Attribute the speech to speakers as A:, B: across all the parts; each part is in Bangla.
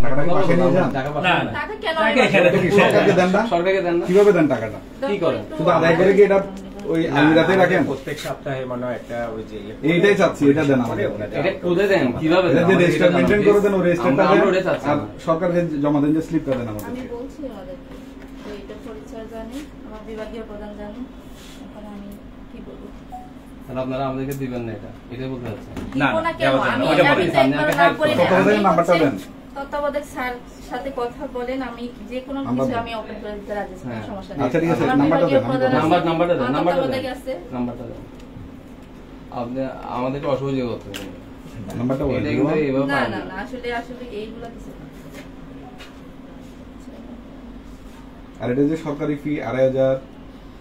A: টাকাটা কি পাশে নিয়ে যান?
B: টাকা
C: না,
B: না,
C: টাকা কেন
A: সরকারকে দেন না?
B: সরকারকে দেন না,
A: কিভাবে দেন টাকাটা?
B: কি করেন?
A: শুধু আদায় করে কি এটা ওই আমিরাতে রাখেন?
D: প্রত্যেক সপ্তাহে মনে হয় একটা ওই যে
A: এইটাই চাচ্ছি, এটা দেন আমাদের।
B: এটা কোথায় দেন, কিভাবে দেন?
A: এটা যে রেজিস্টার মেইনটেইন করে দেন, ওই রেজিস্টারটা
B: আমরা
A: দেন
B: ওটা চাচ্ছি
A: আর
B: না।
A: সরকারকে জমা দেন, যে স্লিপটা দেন আমাদের।
C: আমি বলছি ওনাদেরকে তো এটা পরিচয় জানি, আমার বিভাগীয় প্রধান জানি, এখন আমি কি বলবো?
B: তাহলে আপনারা আমাদেরকে দিবেন না, এটাই বলতে চাচ্ছেন?
D: না,
C: দিব না কেন?
D: দেওয়া যাবে না,
C: আমি
D: ওটা
C: আমি
D: বলেন।
C: তো একবার না বলি না।
A: তত্ত্বাবধায়ক
C: আমি
A: নাম্বারটা
C: হচ্ছে
A: দেন।
C: তত্ত্বাবধায়ক স্যার সাথে কথা বলেন, আমি যে কোনো
A: নাম্বার
C: কিছু
A: দেন।
C: আমি ওপেন করে দিতে রাজি আছি, কোনো
B: হ্যাঁ।
C: সমস্যা নেই।
A: আচ্ছা, ঠিক আছে,
C: আমার
A: নাম্বারটা
C: বিভাগীয়
A: দেন, আমি
C: প্রধান
A: বলবো।
C: আছে,
B: নাম্বারটা দেন,
C: আমার
B: নাম্বারটা
C: তত্ত্বাবধায়ক
B: দেন,
C: আছে।
B: নাম্বারটা দেন। আপনি আমাদেরকে অসহযোগ করতে হবে।
A: নাম্বারটা বলেন।
B: এটা কিন্তু এইভাবে
C: না
B: পারেন
C: না
B: না।
C: না, আসলে এইগুলা কিছু না।
A: আর এটা যে সরকারি ফি 2,500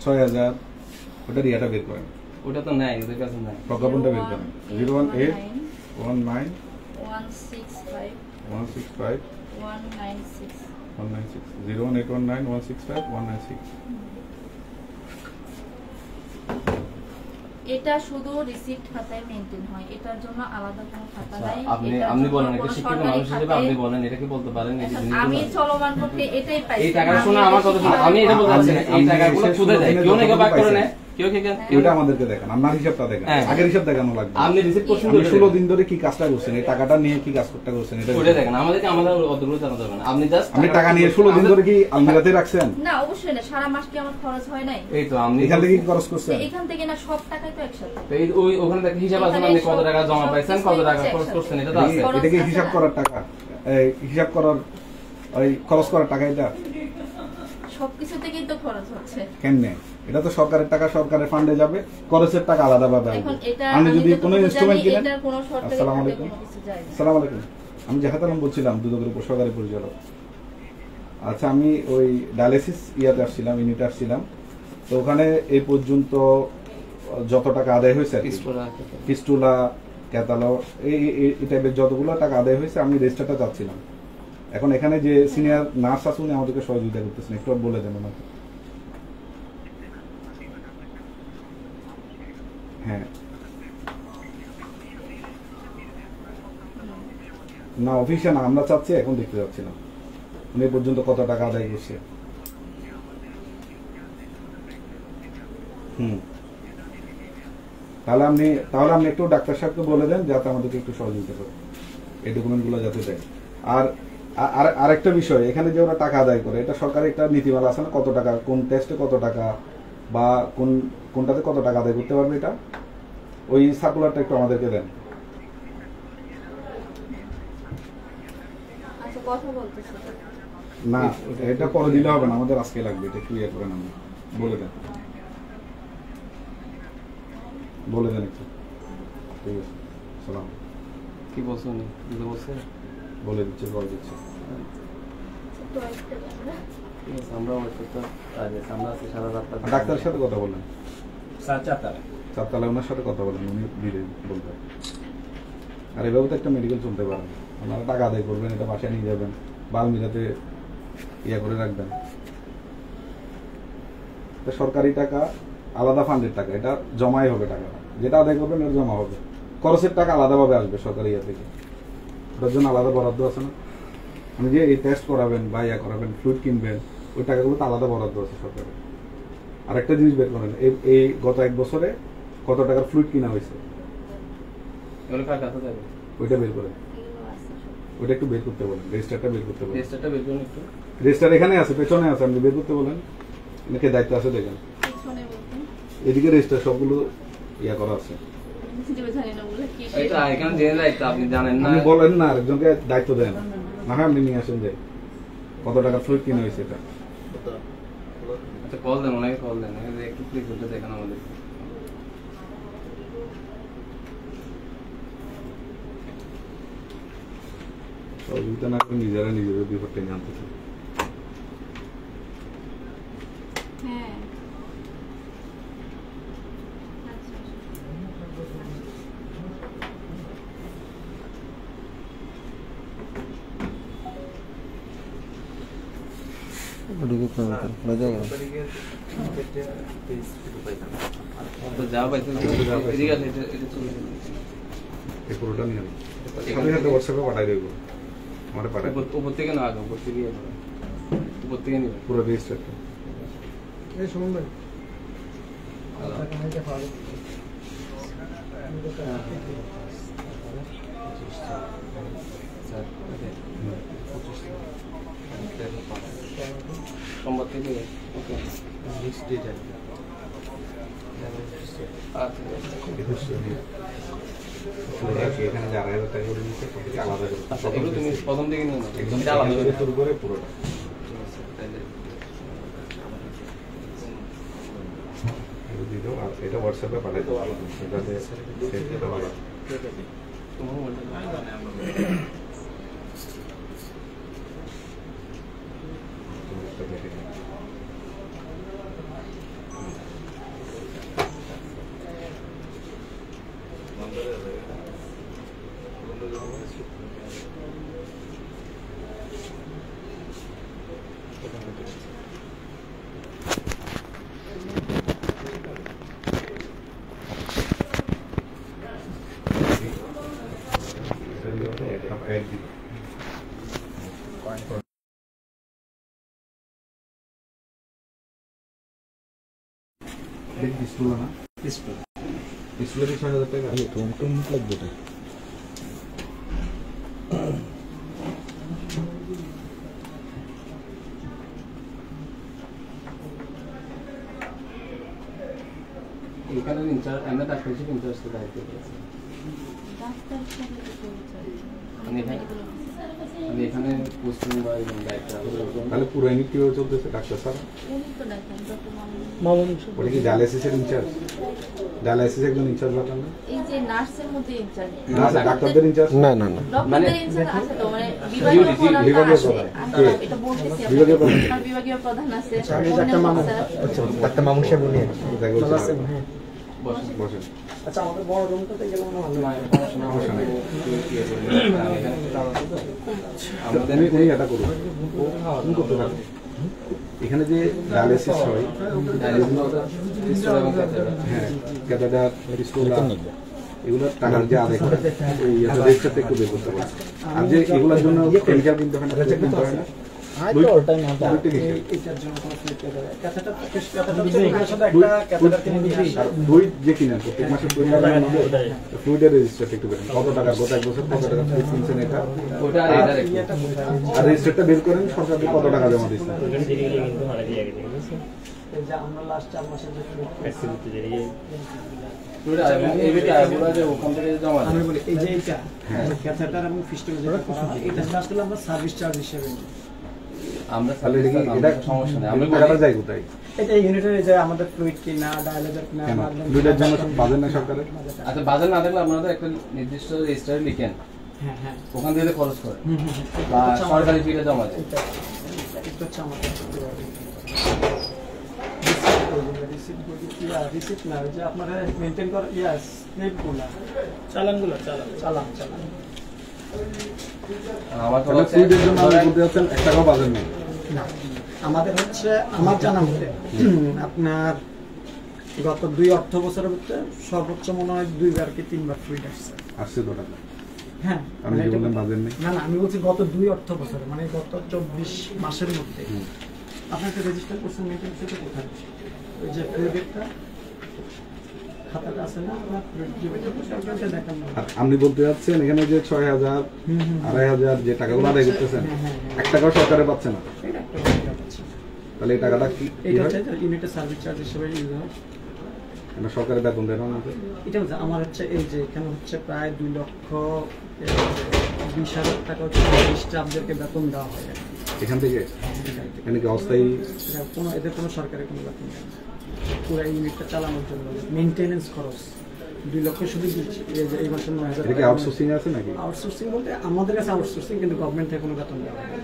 A: 6,000 ওটা রিয়াটা বের করেন,
B: ওটা তো নাই, ওদের কাছে নাই।
A: প্রজ্ঞাপনটা বের করেন। 018 19
C: 165
A: 165
C: 196
A: 196 01819 165 196।
C: এটা শুধু রিসিপ্ট খাতায় মেইনটেইন হয়, এটার জন্য আলাদা কোনো খাতা
B: আচ্ছা,
C: নাই।
B: আপনি
C: এটার
B: আপনি
C: জন্য
B: বলেন,
C: কোনো
B: একটা শিক্ষিত
C: সরকারি
B: মানুষ হিসেবে
C: খাতায়-
B: আপনি বলেন, এটা কি বলতে পারেন? এই
C: এখন
B: জিনিসগুলো?
C: আমি চলমান পক্ষে এটাই পাইছি।
B: এই টাকাটা শুনে
C: আমি
B: আমার কথা শুনে, আমি এটা বলতে চাচ্ছি না, এই
A: আপনি
B: টাকাগুলো
A: শেষ
B: খুদে দেয়,
A: দিনে
B: কেউ না কেউ
A: যতটুকু
B: ভাগ করে
A: পাইছেন।
B: নেয়, কেউ কেউ
A: ওটা আমাদেরকে দেখেন, আপনার হিসাবটা দেখেন,
B: হ্যাঁ।
A: আগের হিসাব দেখানো লাগবে।
B: আপনি রিসিভ করছেন,
A: আপনি 16 দিন ধরে কি কাজটা করছেন, এই টাকাটা নিয়ে কি কাজটা করছেন, এটা
B: ওটা দেখেন, আমাদেরকে আমাদের অতগুলো জানাতে হবে না। আপনি জাস্ট
A: আপনি টাকা নিয়ে 16 দিন ধরে কি আলমিরাতে রাখছেন?
C: না, অবশ্যই না, সারা মাস কি আমার খরচ হয় নাই?
B: এই তো আপনি
A: এখান থেকে কি খরচ করছেন?
C: এখান থেকে না, সব টাকাই তো একসাথে।
B: তো এই ওখানে দেখেন হিসাব আছে না, আপনি কত টাকা জমা পাইছেন, কত টাকা খরচ করছেন, এটা তো আছে।
A: এটা কি হিসাব করার টাকা? এই হিসাব করার ওই খরচ করার টাকা এটা
C: সবকিছু থেকেই তো খরচ হচ্ছে।
A: কেমনে? এটা তো সরকারের টাকা, সরকারের ফান্ডে যাবে, খরচের টাকা আলাদাভাবে
C: এখন
A: আসবে।
C: এটা
A: আপনি যদি
C: যতটুকু
A: কোনো
C: জানি,
A: ইনস্ট্রুমেন্ট কিনেন।
C: এটার কোনো সরকারি
A: আসসালামু
C: খাতে
A: আলাইকুম।
C: কোনো কিছু যায় না।
A: আসসালামু আলাইকুম, আমি জাহাদ আলম বলছিলাম, দুদকের উপসহকারী পরিচালক। আচ্ছা, আমি ওই ডায়ালিসিস ইয়াতে আসছিলাম, ইউনিটে আসছিলাম, তো ওখানে এই পর্যন্ত যত টাকা আদায় হয়েছে আর কি, পিস্টুলা ক্যাতালো এই টাইপের যতগুলো টাকা আদায় হয়েছে, আমি রেজিস্টারটা চাচ্ছিলাম। এখন এখানে যে সিনিয়র নার্স আছে উনি আমাদেরকে সহযোগিতা করতেছেন, একটু বলে দেন ওনাকে। হ্যাঁ, না অফিসে না, আমরা চাচ্ছি, এখন দেখতে যাচ্ছিলাম উনি এ পর্যন্ত কত টাকা আদায় করছে। তাহলে আপনি একটু ডাক্তার সাহেবকে বলে দেন যাতে আমাদেরকে একটু সহযোগিতা করে এই ডকুমেন্টগুলো যাতে দেয়। আর আরেকটা বিষয়, এখানে যে ওরা টাকা আদায় করে, এটা সরকারি একটা নীতিমালা আছে না, কত টাকা কোন টেস্টে কত টাকা বা কোনটাতে কত টাকা আদায় করতে পারবে, এটা ওই সার্কুলারটা একটু আমাদেরকে দেন।
C: আচ্ছা, কথা বলতেছি।
A: না, এটা পরে দিলে হবে না, আমাদের আজকে লাগবে, এটা একটু ইয়ে করেন, আপনি বলে দেন, বলে দেন একটু। ঠিক আছে, সালাম।
B: কি বলছেন, বুঝতে বলছে,
A: বলে দিচ্ছে, কল দিচ্ছে।
C: তো একটা কথা।
B: ঠিক আছে, আমরা ওয়েট করতে আছি, আমরা আছি সারা রাত।
A: ডাক্তারের সাথে কথা বলেন,
D: স্যার চারতলায়।
A: চারতলায় ওনার সাথে কথা বলেন, উনি দিলে বলবেন। আর এভাবে তো একটা মেডিকেল চলতে পারেন, আপনারা টাকা আদায় করবেন, এটা বাসায় নিয়ে যাবেন, বালমিরাতে ইয়ে করে রাখবেন। সরকারি টাকা আলাদা, ফান্ডের টাকা, এটা জমাই হবে, টাকাটা যেটা আদায় করবেন এটা জমা হবে, খরচের টাকা আলাদাভাবে আসবে সরকারি ইয়ে থেকে, ওটার জন্য আলাদা বরাদ্দ আছে না। আপনি যে এই টেস্ট করাবেন বা ইয়া করাবেন, ফ্লুইড কিনবেন, ওই টাকাগুলো তো আলাদা বরাদ্দ আছে সরকারের। আরেকটা জিনিস বের করেন, এই গত 1 বছরে কত টাকার ফ্লুইড কিনা হয়েছে,
B: এগুলো কার কাছে যাবে?
A: ওইটা বের করেন,
C: এগুলো আছে সব।
A: ওইটা একটু বের করতে বলেন, রেজিস্টারটা বের করতে বলেন।
B: রেজিস্টারটা বের করুন একটু।
A: রেজিস্টার এখানে আছে, পেছনে আছে, আপনি বের করতে বলেন, নাকি দায়িত্ব আছে দেখেন।
C: পিছনে বলতেন।
A: এদিকে রেজিস্টার সবগুলো ইয়া করা আছে।
C: নিজেও জানি না বলে কি
B: এই তো এখানে জেনে দায়িত্ব, আপনি জানেন না।
A: আপনি বলেন না, আরেকজনকে দায়িত্ব দেন, না হয় আপনি নিয়ে আসেন যে কত টাকা ফ্লুইড কিনা হয়েছে এটা।
B: আচ্ছা, কল দেন, ওনাকে কল দেন, একটু প্লিজ বলতে দেখেন আমাদের।
A: সহযোগিতা না করে নিজেরা নিজেদের বিপদটা জানতে চান।
C: হ্যাঁ। আচ্ছা,
B: তো যা পাইছেন এদিকে আসেন, এটা চলে যান।
A: এই পুরোটা নিয়ে নেন, সাথে সাথে হোয়াটসঅ্যাপে পাঠাই দেবো। আমারে পাঠাই
B: উপর থেকে না আগে উপর থেকে উপর থেকে নিবে
A: পুরো রেজিস্টারটা
E: এই শুনুন ভাই
B: সোমবার থেকে ওকে
D: নেক্সট ডে যাবে
A: এখানে যে 2,500 টাকা করে দিচ্ছে সবকিছু আলাদা করে
B: আচ্ছা এগুলো তুমি প্রথম থেকে নিয়ে নাও
A: একদম
B: এটা আলাদা করে
A: শুরু করে পুরোটা দিয়ে দাও আর এটা হোয়াটসঅ্যাপে পাঠিয়ে দাও এটাতে সেভ দিতে পারো
B: তোমার মোবাইলটা
A: ডিসপ্লে না ডিসপ্লে 6,000 টাকা লাগবে এটা
B: এখানে ইনচার্জ আমরা ডাক্তার হিসেবে ইনচার্জ তো দায়িত্ব পেয়েছি
C: ডাক্তার হিসেবে তো পরিচয়
B: মানে এখানে পোস্টিং বা এরকম দায়িত্ব
A: তাহলে পুরো ইউনিট কিভাবে চলতেছে ডাক্তার স্যার
C: উনি তো দেখেন ডক্টর
A: ওটা কি ডায়ালিসিসের ইনচার্জ ডায়ালিসিস একজন ইনচার্জ বাটান না
C: এই যে নার্সের মধ্যে ইনচার্জ
A: না স্যার ডাক্তারদের ইনচার্জ না না না
C: ডক্টরদের ইনচার্জ আছে তো মানে বিভাগীয় প্রধান
A: বিভাগীয়
C: আছে
A: প্রধান।
C: আমি এটা বলতেছি
A: বিভাগীয় প্রধান।
C: আর বিভাগীয় প্রধান আছে
E: ডাক্তার মামুন।
A: আচ্ছা
E: ডাক্তার মামুন সাহেব উনি
A: দেখো
E: হ্যাঁ
A: বসেন
E: আচ্ছা আমাদের বড় রুমটাতে গেলে মনে ভালো হয়
A: তুমি এটা করো তুমি করতে পারো এখানে যে ডায়ালিসিস হয় হ্যাঁ ক্যাথেটার পিস্টোলা এগুলো টাকার যে আদায় করে এই রেজিস্টারটা একটু বের করতে পারো আর যে এগুলোর জন্য কেমিক্যাল কিনতে হয় না কিনতে হয় না ফ্লুইড যে কিনেন প্রত্যেক মাসে ফ্লুইডের রেজিস্টারটা একটু বের কত টাকা গত 1 বছর কত টাকা ফ্লুইড কিনছেন এটা
B: ওটা
A: আর রেজিস্টারটা বের করেন সরকারকে কত টাকা জমা দিচ্ছেন
E: আমরা লাস্ট 4 মাসে
B: ওখান থেকে জমা
E: আমি বলি এই যে এটা ক্যাথেটার এবং ফিস্টুলা যেটা এটা আসলে আমরা সার্ভিস চার্জ হিসেবে নিই
B: আমরা
A: তাহলে এটা
B: সমস্যা নেই আমরা
A: টাকাটা যায় কোথায়
E: এটা ইউনিটের যে আমাদের ফ্লুইড কিনা ডায়ালাইজার কিনা
A: কেন ফ্লুইডের জন্য বাজেট না সরকারের
B: আচ্ছা বাজার না থাকলে আপনারা একটা নির্দিষ্ট রেজিস্টার লিখেন
E: হ্যাঁ হ্যাঁ
B: ওখান থেকে খরচ করে বা সরকারি ফিটা জমা দেয়
E: এটা হচ্ছে আমাদের রিসিপ্ট না যে আপনারা মেনটেন করে স্লিপগুলো চালানগুলো চালান
B: আমার
A: তাহলে ফ্লুইডের জন্য আপনি বলতে যাচ্ছেন 1 টাকাও বাজেট নেই
E: না আমাদের হচ্ছে আমার জানা মতে আপনার গত 2 অর্থ বছরের ভিতরে সর্বোচ্চ মনে হয় 2 বার কি 3 বার ফ্লুইড আসছে
A: তো টাকা
E: হ্যাঁ
A: আপনি যে বললেন বাজেট নেই
E: না আমি বলছি গত 2 অর্থ বছরে মানে গত 24 মাসের মধ্যে আপনার একটা রেজিস্টার করছেন মেনটেন সেটা কোথায় ওই যে ফ্লুইডটা খাতাটা আছে না আপনার ফ্লুইড যে এটা দেখান না
A: আপনি বলতে যাচ্ছেন এখানে যে 6,000 2,500 যে টাকাগুলো আদায় করতেছেন 1 টাকাও সরকারে পাচ্ছে না
E: এটা একটা কথা আছে
A: তাহলে এই টাকাটা কি
E: এটা হচ্ছে ইউনিটের সার্ভিস চার্জ হিসেবে ইউজ হয়
A: এটা সরকারের বেতন দেন না
E: এটা হচ্ছে আমার হচ্ছে এই যে এখানে হচ্ছে প্রায় 2,20,000 টাকা হচ্ছে স্টাফদেরকে বেতন দেওয়া হয়
A: এখান থেকে এখানে কি অস্থায়ী
E: এটা কোনো এদের কোনো সরকারি কোনো বেতন নেই পুরো ইউনিটটা চালানোর জন্য মেইনটেনেন্স খরচ 2 লক্ষ শুধু এই মাসে 9,000
A: এটা কি আউটসোর্সিং আছে নাকি
E: আউটসোর্সিং বলতে আমাদের কাছে আউটসোর্সিং কিন্তু গভর্নমেন্ট থেকে কোনো বেতন দেওয়া হয় না।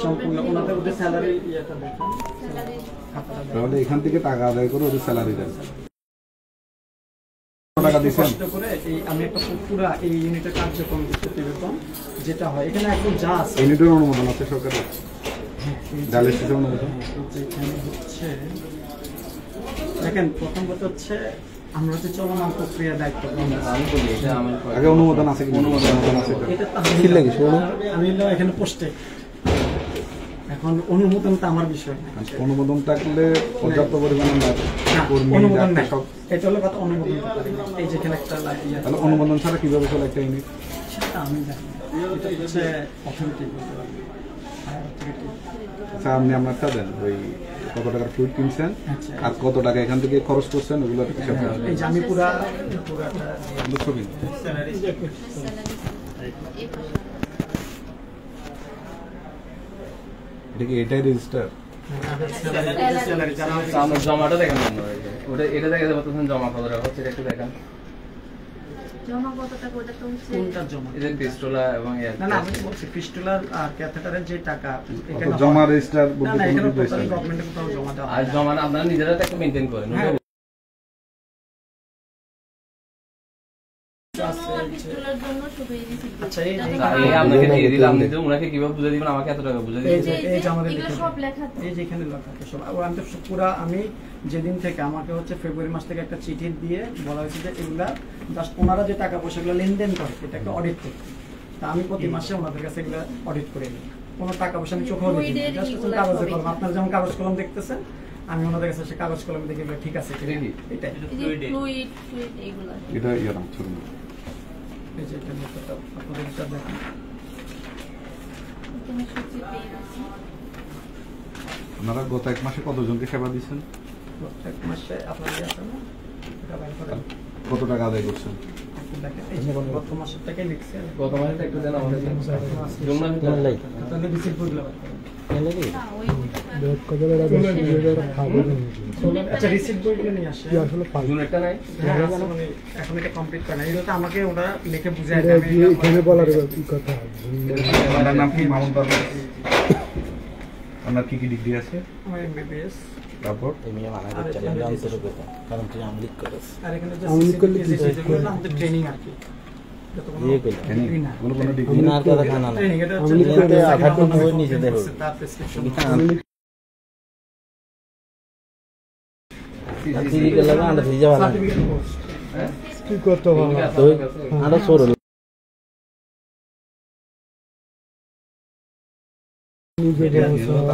E: সম্পূর্ণ ওনাদের ওদের স্যালারি ইয়েটা দেখেন
C: স্যালারি
E: খাতাটা দেখেন।
A: তাহলে এখান থেকে টাকা আদায় করে ওদের স্যালারি দেন টাকা দিচ্ছেন
E: কষ্ট করে এই আমি একটা পুরো এই ইউনিটের কার্যক্রম প্রতিবেদন যেটা হয় এখানে একদম যা আছে
A: ইউনিটের অনুমোদন আছে সরকারের ডায়ালিসিস অনুমোদন
E: এখানে হচ্ছে দেখেন প্রথম কথা হচ্ছে আমরা হচ্ছে চলমান প্রক্রিয়া দায়িত্ব পালন করছি।
B: আমি বলি এটা আমার
A: আগে অনুমোদন আছে কি? অনুমোদন আছে কি?
E: এটা তো আমি হলো এখানে পোস্টে, এখন অনুমোদন তো আমার বিষয় না।
A: আচ্ছা, অনুমোদন থাকলে পর্যাপ্ত পরিমাণে
E: না,
A: কর্মী
E: অনুমোদন
A: ডাক্তার
E: নাই,
A: সব,
E: এটা হলো কথা, অনুমোদন তো পারি না। এই যেখানে একটা লাগিয়ে
A: তাহলে অনুমোদন ছাড়া কিভাবে চলে একটা ইউনিট?
E: সেটা আমি জানি না। এটা হচ্ছে অথরিটি বলতে পারবে, হায়ার অথরিটি।
A: আচ্ছা, আপনি আপনারটা দেন, ওই কত টাকার ফ্লুইড কিনছেন
E: আচ্ছা।
A: আর কত টাকা এখান থেকে খরচ করছেন ওগুলো হিসাব করেন।
E: এই যে আমি পুরাটা
A: ছবি
C: স্যালারি
A: এটা কি এটাই রেজিস্টার?
E: স্যালারি যারা
B: আমরা জমাটা দেখেন না ওটা, এটা দেখে যাবো তখন জমা কত টাকা হচ্ছে একটু দেখেন।
C: জমা কত টাকা ওটা তো হচ্ছে
E: কোনটা জমা?
B: এই যে পিস্টোলা এবং
E: না না, আমি বলছি ফিস্টুলার আর ক্যাথেটারের যে টাকা
A: কত জমা রেজিস্টার
E: না
A: বলতে
E: না,
A: কোনো
E: এখানে
A: নির্দেশ নেই।
E: গভর্নমেন্টে কোথাও জমা দেওয়া
B: আর
E: হয় না।
B: জমা না আপনারা নিজেরা তো একটা মেনটেন করেন।
E: হ্যাঁ।
C: পিস্তুলের জন্য শুধু এই রিসিপ্ট।
E: আচ্ছা, এই
B: এই আপনাকে দিয়ে দিলাম, আপনি যে ওনাকে কিভাবে বুঝে দিবেন, আমাকে এত টাকা বুঝে
E: এই
B: দিবেন।
E: যে এই যে আমাদের
C: এগুলো
E: লিখে
C: সব
E: দিন।
C: লেখা আছে।
E: এই যে এখানে লেখা আছে সব। আর আমি তো পুরা, আমি যেদিন থেকে আমাকে হচ্ছে ফেব্রুয়ারি মাস থেকে একটা চিঠি দিয়ে বলা হয়েছে যে এগুলা জাস্ট ওনারা যে টাকা পয়সাগুলো লেনদেন করে এটাকে অডিট করতে। তা আমি প্রতি মাসে ওনাদের কাছে এগুলো অডিট করে নিই। কোনো টাকা পয়সা আমি চোখেও দেখি না, জাস্ট হচ্ছে কাগজে কলম। আপনারা যেমন কাগজ কলম দেখতেছেন, আমি ওনাদের কাছে সে কাগজ কলম দেখে এগুলো ঠিক আছে কিনা,
B: দেখি।
E: এটাই।
C: এই যে ফ্লুইড এগুলো।
A: এটা ইয়ার ছবি
E: এই যে এটা মতটা আপনাদের এটা দেখেন।
C: এখানে সূচি পেয়ে গেছি।
A: আপনারা গত এক মাসে কতজনকে সেবা দিচ্ছেন?
E: প্রত্যেক মাসে আপনাদের আছে না, এটা বাইর করেন।
A: কত টাকা আদায় করছেন?
E: দেখেন এই যে গত মাসের টাকাই লিখছে।
B: গত মাসে একটু দেন আমাদের জমা
E: তাহলে রিসিপ্ট গুলো বার করেন।
C: না ওই টাকা
E: আচ্ছা, রিসিপ্ট বইগুলো নিয়ে আসে।
B: জুন একটা নাই।
E: হ্যাঁ, আছে, মানে এখন এটা কমপ্লিট করে না, এটা তো আমাকে ওরা লিখে বুঝায় দেয়। আমি
A: আপনার নাম কি? মামুন বাবু। আপনার কি কি ডিগ্রি আছে?
E: আমার এমবিবিএস।
A: তারপর
E: আর এখানে যে সিসিটিভি যেগুলো না, আমাদের ট্রেনিং আর কি। এটা তো কোনো degree না।
A: কোনো ডিগ্রি
E: ট্রেনিং, এটা হচ্ছে যে তার প্রেসক্রিপশন। Certificate course.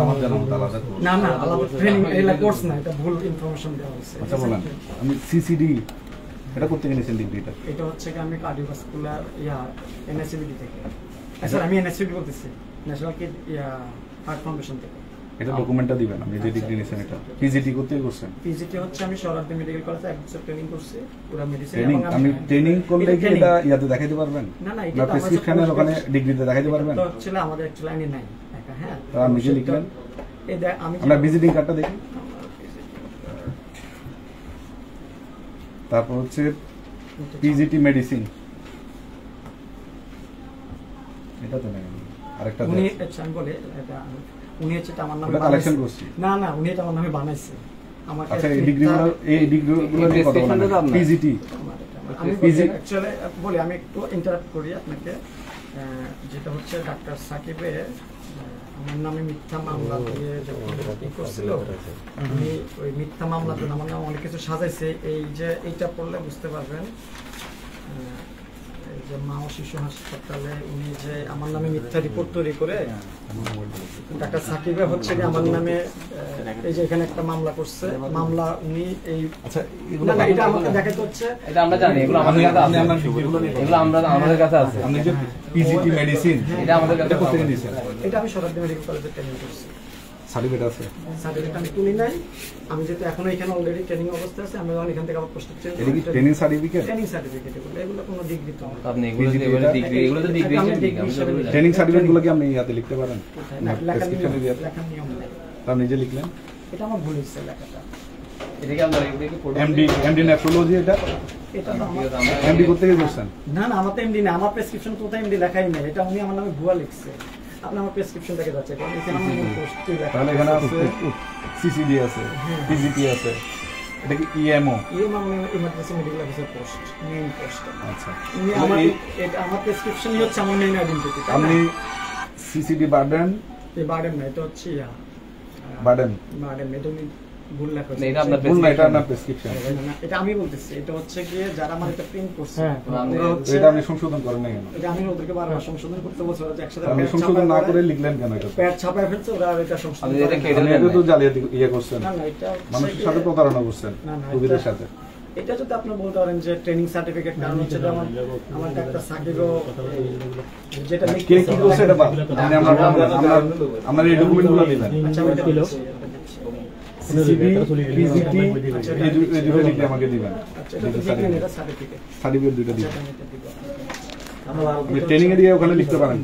A: আমার জানা মতো আলাদা কোর্স।
E: না না, আলাদা ট্রেনিং, এটা কোর্স না, এটা ভুল ইনফরমেশন দেওয়া হয়েছে।
A: আচ্ছা বলেন, আমি সিসিডি এটা করতে গেছেন ডিগ্রিটা?
E: এটা হচ্ছে কি আমি কার্ডিওভাস্কুলার এনএসসিবিডি থেকে, স্যার আমি এনএসসিবিডি বলতেছি, ন্যাশনাল কিড হার্ট ফাউন্ডেশন থেকে।
A: এটা ডকুমেন্টটা দিবেন, আপনি যে ডিগ্রি নিয়েছেন এটা পিজিটি করতে করছেন?
E: পিজিটি হচ্ছে আমি শরৎদি মেডিকেল কলেজে 1 বছর ট্রেনিং করছি, পুরো মেডিসিন।
A: ট্রেনিং আপনি ট্রেনিং করলে কি এটা ইয়াতে দেখাইতে পারবেন?
E: না না, এটা
A: না
E: তো
A: প্রেসক্রিপশনের ওখানে ডিগ্রিতে দেখাইতে পারবেন?
E: তো হচ্ছে আমাদের অ্যাকচুয়ালি আইনে নাই একা। হ্যাঁ,
A: তো আপনি যে লিখলেন,
E: এই দেখ আমি
A: আমরা ভিজিটিং কার্ডটা দেখি। তারপর হচ্ছে পিজিটি মেডিসিন, এটা তো নেই, আরেকটা
E: উনি
A: দেন।
E: আচ্ছা আমি বলে এটা উনি হচ্ছে আমার নামে
A: ওটা কালেকশন
E: বানাইছে।
A: করছি।
E: না না, উনি এটা আমার নামে বানাইছে। আমাকে
A: আচ্ছা, এই ডিগ্রিগুলো নিয়ে কথা বলেন। পিজিটি
E: আমি
A: PG
E: অ্যাকচুয়ালি বলি, আমি একটু ইন্টারাপ্ট করি আপনাকে। যেটা হচ্ছে ডাক্তার সাকিবের আমার নামে মিথ্যা মামলা দিয়ে যখন করছিল, আমি ওই মিথ্যা মামলার জন্য আমার নামে অনেক কিছু সাজাইছে। এই যে এইটা পড়লে বুঝতে পারবেন, এই যে মা ও শিশু হাসপাতালে উনি যে আমার নামে মিথ্যা রিপোর্ট তৈরি করে, ডাক্তার সাকিবের হচ্ছে কি আমার নামে এই যে এখানে একটা মামলা করছে। মামলা উনি এই
A: আচ্ছা,
E: না না, এটা আমাকে দেখাতে হচ্ছে।
B: এটা আমরা জানি, এগুলো আমাদের কাছে আছে। এগুলো আমাদের কাছে আছে।
A: আপনি যে পিজিটি মেডিসিন
B: এটা আমাদের কাছে
A: করতে
B: আছে।
A: গেছেন,
E: এটা আমি শরৎদি মেডিকেল কলেজে ট্রেনিং করছি।
A: সার্টিফিকেট আছে?
E: সার্টিফিকেট আমি তুলি নাই, আমি যেহেতু এখনো এখানে অলরেডি ট্রেনিং অবস্থায় আছে, আমি যখন এখান থেকে আবার পোস্টে চেঞ্জ
A: এটা কি ট্রেনিং সার্টিফিকেট?
E: ট্রেনিং সার্টিফিকেট এগুলো কোনো ডিগ্রি তো না।
B: আপনি এগুলো যে এবারে ডিগ্রি, এগুলো তো ডিগ্রি
E: আমি
B: হিসেবে
E: degree হিসেবে লিখি।
A: ট্রেনিং সার্টিফিকেটগুলো কি আপনি ইয়াতে লিখতে পারেন?
E: না, লেখার
A: প্রেসক্রিপশনে দিয়ে
E: নিয়ম- লেখার নিয়ম নেই।
A: আপনি নিজে লিখলেন?
E: এটা আমার ভুল হচ্ছে লেখাটা।
B: এটা কি আপনারা এগুলো কি পড়বেন?
A: এমডি নেফ্রোলজি, এটা
E: এটা তো আমার
A: এমডি করতে গিয়ে করছেন?
E: না না, আমার তো এমডি না, আমার প্রেসক্রিপশন তো এমডি লেখাই নেই। এটা উনি আমার নামে ভুয়া লিখছে। আপনি আমার প্রেসক্রিপশনটাকে যাচ্ছে, কারণ এখানে আমার মূল পোস্টই লেখা।
A: তাহলে এখানে আছে সিসিডি আছে, পিজিটি আছে, এটা কি ইএমও?
E: ইয়ে মানে emergency medical officer post, main post.
A: আচ্ছা,
E: উনি আমার এটা আমার প্রেসক্রিপশনই হচ্ছে আমার মেইন আইডেন্টিটি।
A: আপনি সিসিডি বার্ডেন
E: এই বার্ডেন না, এটা হচ্ছে
A: বার্ডেন
E: বার্ডেন, এটা উনি ভুল লেখা
B: না, এটা আপনার
A: ভুল না, এটা আপনার প্রেসক্রিপশন।
E: না, এটা আমি বলতেছি, এটা হচ্ছে গিয়ে যারা আমার এটা প্রিন্ট করছে
B: আপনি-
E: ওরা হচ্ছে-
A: এটা আপনি সংশোধন করেন না কেন?
E: এটা আমি ওদেরকে বারবার সংশোধন করতে বলছি, ওরা যে একসাথে
A: আপনি
E: প্যাড
A: সংশোধন না
E: ছাপায়
A: করে লিখলেন কেন এটা?
E: প্যাড ছাপায় ফেলছে, ওরা আর এটা সংশোধন
B: আপনি
E: করে
B: এটা
E: না।
B: কেটে
A: আপনি
B: দেন
A: এটা তো
B: নাই।
A: জালিয়াতি ইয়ে করছেন,
E: না, না, এটা হচ্ছে
A: মানুষের
E: গিয়ে-
A: সাথে প্রতারণা করছেন,
E: না, না,
A: রোগীদের
E: এটা-
A: সাথে।
E: এটা যদি আপনি বলতে পারেন যে ট্রেনিং সার্টিফিকেট, কারণ হচ্ছে যেমন আমার ডাক্তার সাকিবও যেটা
A: কে
E: লিখতেছে
A: কি করছে এটা বাদ। আপনি আপনার এই ডকুমেন্টগুলো দিবেন।
E: আচ্ছা, আমি এটা বলছি।
A: সিসিবি, পিজিটি,
E: আচ্ছা,
A: এই দুটো লিখে আমাকে দিবেন।
E: আচ্ছা, এটা তো দেখলেন, এটা সার্টিফিকেট।
A: সার্টিফিকেট দুটো
E: আচ্ছা,
A: দিবেন।
E: আমি এটা দিব।
A: আপনি ট্রেনিং এ দিয়ে ওখানে লিখতে পারেন।